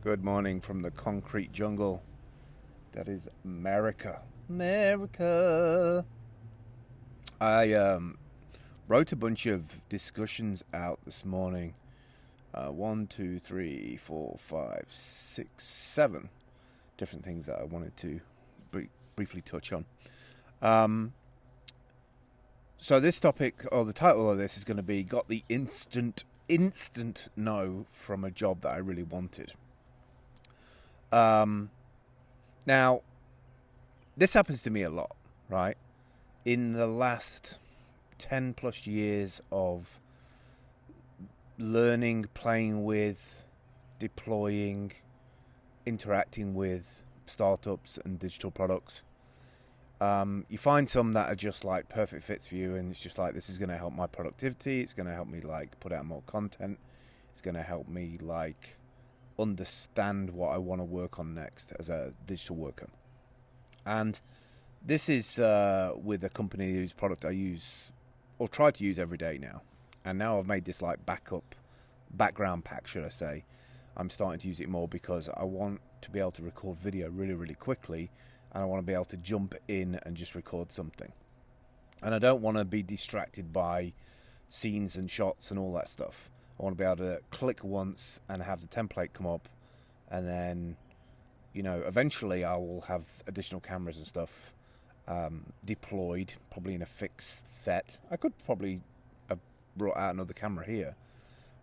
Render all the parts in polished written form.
Good morning from the concrete jungle. That is America. America. I wrote a bunch of discussions out this morning. 1, 2, 3, 4, 5, 6, 7 different things that I wanted to briefly touch on. So this topic, or the title of this, is going to be "Got the instant no from a job that I really wanted." Now, this happens to me a lot, right? In the last 10 plus years of learning, playing with, deploying, interacting with startups and digital products, you find some that are just like perfect fits for you, and it's just like, this is going to help my productivity, it's going to help me like put out more content, it's going to help me like understand what I want to work on next as a digital worker. And this is with a company whose product I use, or try to use, every day now. And now I've made this like background pack, should I say. I'm starting to use it more because I want to be able to record video really, really quickly, and I want to be able to jump in and just record something. And I don't want to be distracted by scenes and shots and all that stuff. I want to be able to click once and have the template come up, and then, eventually I will have additional cameras and stuff deployed, probably in a fixed set. I could probably have brought out another camera here,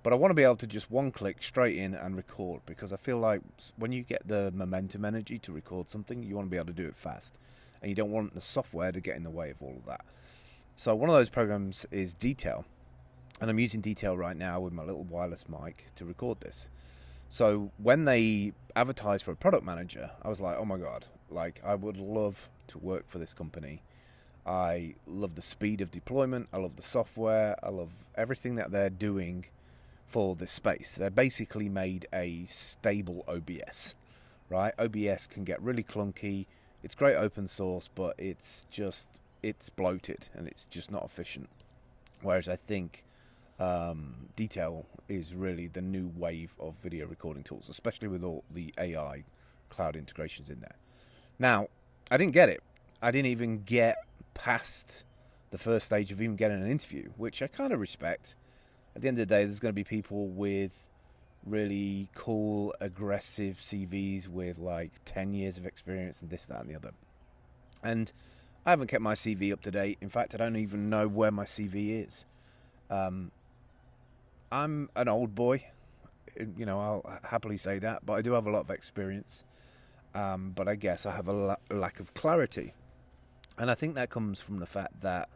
but I want to be able to just one click straight in and record, because I feel like when you get the momentum energy to record something, you want to be able to do it fast, and you don't want the software to get in the way of all of that. So one of those programs is Detail. And I'm using Detail right now with my little wireless mic to record this. So when they advertised for a product manager, I was like, oh my God, like I would love to work for this company. I love the speed of deployment. I love the software. I love everything that they're doing for this space. They basically made a stable OBS, right? OBS can get really clunky. It's great open source, but it's bloated and it's just not efficient. Whereas I think Detail is really the new wave of video recording tools, especially with all the AI cloud integrations in there. Now, I didn't get it. I didn't even get past the first stage of even getting an interview, which I kind of respect. At the end of the day, there's going to be people with really cool, aggressive CVs with like 10 years of experience and this, that, and the other. And I haven't kept my CV up to date. In fact, I don't even know where my CV is. I'm an old boy, I'll happily say that, but I do have a lot of experience. But I guess I have a lack of clarity. And I think that comes from the fact that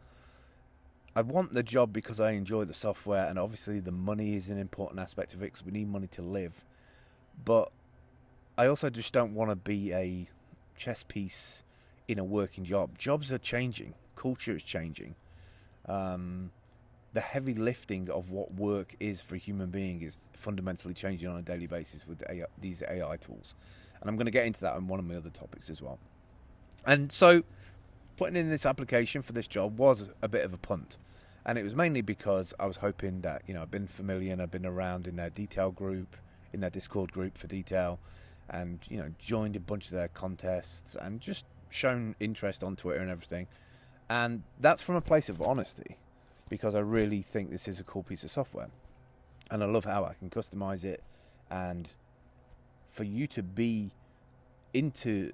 I want the job because I enjoy the software, and obviously the money is an important aspect of it because we need money to live. But I also just don't want to be a chess piece in a working job. Jobs are changing. Culture is changing. The heavy lifting of what work is for a human being is fundamentally changing on a daily basis with these AI tools. And I'm going to get into that on one of my other topics as well. And so putting in this application for this job was a bit of a punt. And it was mainly because I was hoping that, I've been familiar and I've been around in their Detail group, in their Discord group for Detail, and, joined a bunch of their contests and just shown interest on Twitter and everything. And that's from a place of honesty, because I really think this is a cool piece of software. And I love how I can customize it. And for you to be into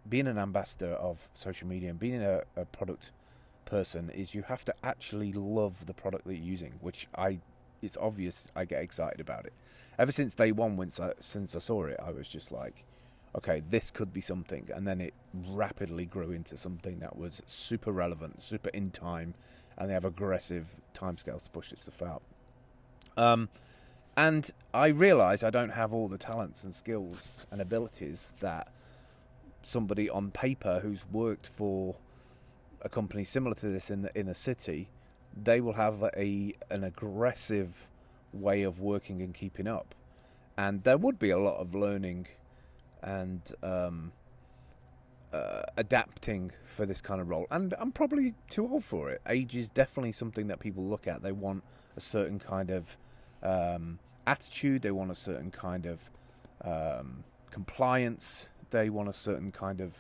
being an ambassador of social media and being a product person, is you have to actually love the product that you're using, which it's obvious I get excited about it. Ever since day one, since I saw it, I was just like, okay, this could be something. And then it rapidly grew into something that was super relevant, super in time, and they have aggressive timescales to push this stuff out. And I realise I don't have all the talents and skills and abilities that somebody on paper who's worked for a company similar to this in a city, they will have an aggressive way of working and keeping up. And there would be a lot of learning and adapting for this kind of role. And I'm probably too old for it. Age is definitely something that people look at. They want a certain kind of attitude. They want a certain kind of compliance. They want a certain kind of,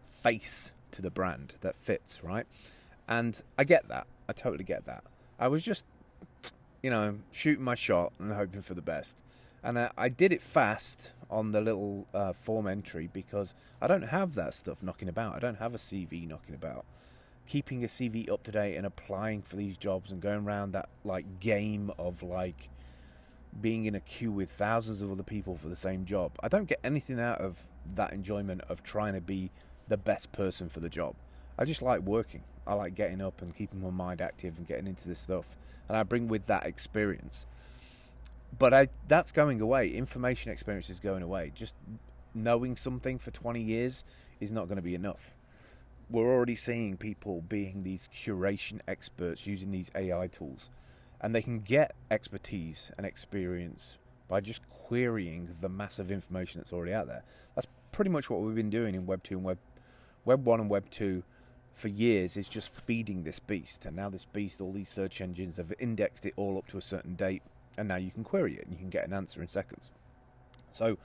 face to the brand that fits, right? And I get that. I totally get that. I was just, shooting my shot and hoping for the best. And I did it fast on the little form entry because I don't have that stuff knocking about. I don't have a CV knocking about. Keeping a CV up to date and applying for these jobs and going around that like game of like being in a queue with thousands of other people for the same job. I don't get anything out of that enjoyment of trying to be the best person for the job. I just like working. I like getting up and keeping my mind active and getting into this stuff. And I bring with that experience. But that's going away. Information experience is going away. Just knowing something for 20 years is not going to be enough. We're already seeing people being these curation experts using these AI tools. And they can get expertise and experience by just querying the massive information that's already out there. That's pretty much what we've been doing in Web 2 and Web 1 and Web 2 for years, is just feeding this beast. And now this beast, all these search engines have indexed it all up to a certain date. And now you can query it and you can get an answer in seconds. So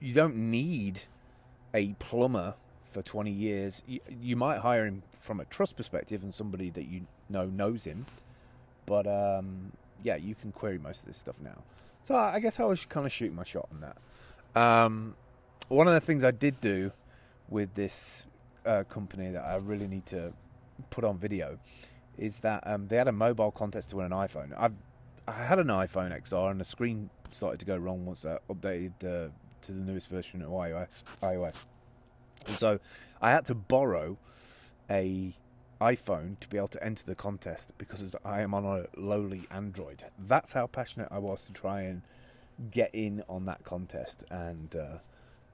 you don't need a plumber for 20 years. You might hire him from a trust perspective and somebody that knows him. But you can query most of this stuff now. So I guess I was kind of shooting my shot on that. One of the things I did do with this company that I really need to put on video is that they had a mobile contest to win an iPhone. I had an iPhone XR and the screen started to go wrong once I updated to the newest version of iOS. And so I had to borrow a iPhone to be able to enter the contest because I am on a lowly Android. That's how passionate I was to try and get in on that contest. And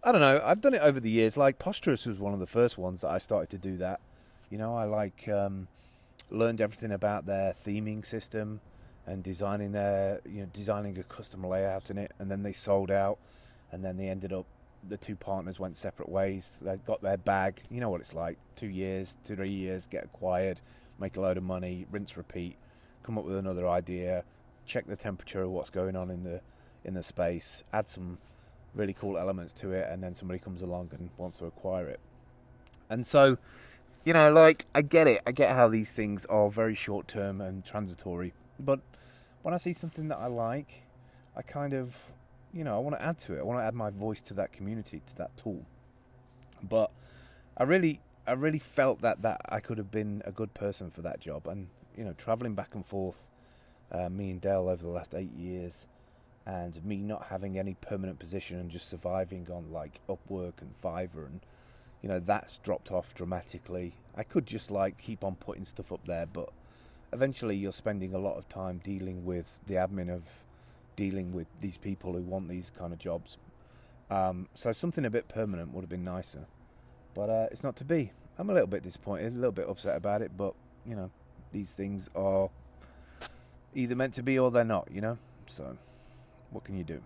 I don't know, I've done it over the years. Like Posturous was one of the first ones that I started to do that. I learned everything about their theming system and designing a custom layout in it, and then they sold out, and then they ended up, the two partners went separate ways. They got their bag. You know what it's like. 2 years, 3 years, get acquired, make a load of money, rinse, repeat, come up with another idea, check the temperature of what's going on in the space, add some really cool elements to it, and then somebody comes along and wants to acquire it. And so, I get it. I get how these things are very short term and transitory. But when I see something that I like, I kind of, I want to add to it. I want to add my voice to that community, to that tool. But I really felt that I could have been a good person for that job. And, traveling back and forth, me and Dale over the last 8 years, and me not having any permanent position and just surviving on like Upwork and Fiverr, and, that's dropped off dramatically. I could just keep on putting stuff up there, but eventually you're spending a lot of time dealing with the admin of dealing with these people who want these kind of jobs. So something a bit permanent would have been nicer. But it's not to be. I'm a little bit disappointed, a little bit upset about it, but, these things are either meant to be or they're not, So what can you do?